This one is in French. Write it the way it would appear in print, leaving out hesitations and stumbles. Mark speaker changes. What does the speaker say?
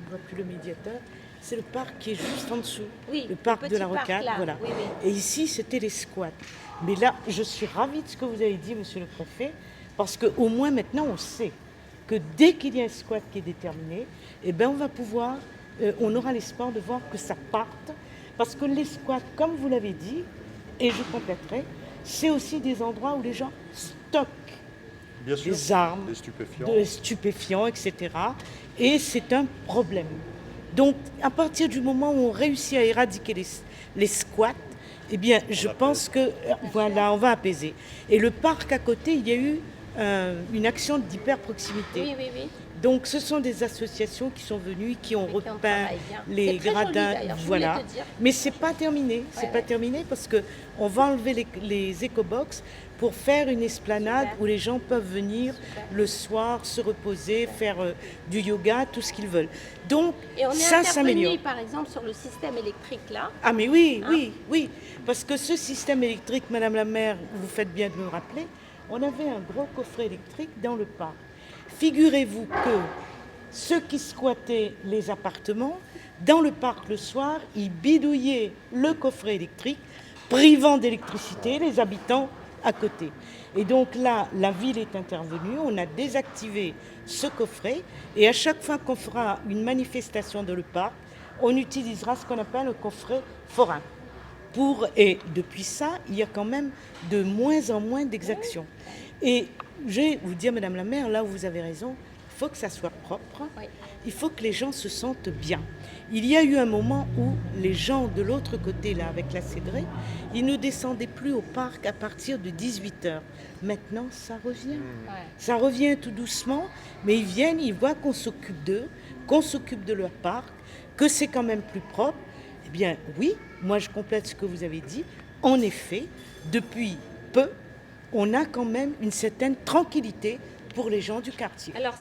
Speaker 1: ne voit plus le médiateur, c'est le parc qui est juste en dessous,
Speaker 2: Oui,
Speaker 1: le parc de
Speaker 2: petit
Speaker 1: la
Speaker 2: parc,
Speaker 1: Rocade,
Speaker 2: là.
Speaker 1: voilà.
Speaker 2: Oui, oui.
Speaker 1: Et ici, c'était les squats. Mais là, je suis ravie de ce que vous avez dit, monsieur le préfet, parce qu'au moins maintenant, on sait que dès qu'il y a un squat qui est déterminé, eh ben, on va pouvoir, on aura l'espoir de voir que ça parte, parce que les squats, comme vous l'avez dit, et je compléterai, c'est aussi des endroits où les gens stockent
Speaker 3: Bien sûr,
Speaker 1: des armes,
Speaker 3: des stupéfiants.
Speaker 1: de stupéfiants, etc. Et c'est un problème. Donc, à partir du moment où on réussit à éradiquer les squats, eh bien, je pense que, voilà, on va apaiser. Et le parc à côté, il y a eu une action d'hyper-proximité.
Speaker 2: Oui, oui, oui.
Speaker 1: Donc, ce sont des associations qui sont venues, qui ont
Speaker 2: Et qui ont
Speaker 1: repeint
Speaker 2: travaillé bien.
Speaker 1: les
Speaker 2: C'est très joli,
Speaker 1: gradins,
Speaker 2: d'ailleurs, je
Speaker 1: voilà.
Speaker 2: voulais te dire.
Speaker 1: Mais c'est pas terminé, c'est
Speaker 2: Ouais,
Speaker 1: pas
Speaker 2: ouais.
Speaker 1: terminé parce que on va enlever les éco-box pour faire une esplanade
Speaker 2: Super.
Speaker 1: où les gens peuvent venir
Speaker 2: Super.
Speaker 1: le soir, se reposer, faire du yoga, tout ce qu'ils veulent. Donc,
Speaker 2: Et on est
Speaker 1: ça s'améliore.
Speaker 2: intervenu, par exemple, sur le système électrique, là.
Speaker 1: Ah mais oui,
Speaker 2: Hein?
Speaker 1: oui, oui. Parce que ce système électrique, Madame la maire, vous faites bien de me rappeler, on avait un gros coffret électrique dans le parc. Figurez-vous que ceux qui squattaient les appartements, dans le parc le soir, ils bidouillaient le coffret électrique, privant d'électricité les habitants à côté. Et donc là, la ville est intervenue, on a désactivé ce coffret, et à chaque fois qu'on fera une manifestation dans le parc, on utilisera ce qu'on appelle le coffret forain. Et depuis ça, il y a quand même de moins en moins d'exactions. Et je vais vous dire, Madame la maire, là où vous avez raison, il faut que ça soit propre,
Speaker 2: Oui.
Speaker 1: il faut que les gens se sentent bien. Il y a eu un moment où les gens de l'autre côté, là, avec la Cédrée, ils ne descendaient plus au parc à partir de 18h. Maintenant, ça revient.
Speaker 2: Ouais.
Speaker 1: Ça revient tout doucement, mais ils viennent, ils voient qu'on s'occupe d'eux, qu'on s'occupe de leur parc, que c'est quand même plus propre. Eh bien, oui, moi je complète ce que vous avez dit. En effet, depuis peu, on a quand même une certaine tranquillité pour les gens du quartier.
Speaker 2: Alors,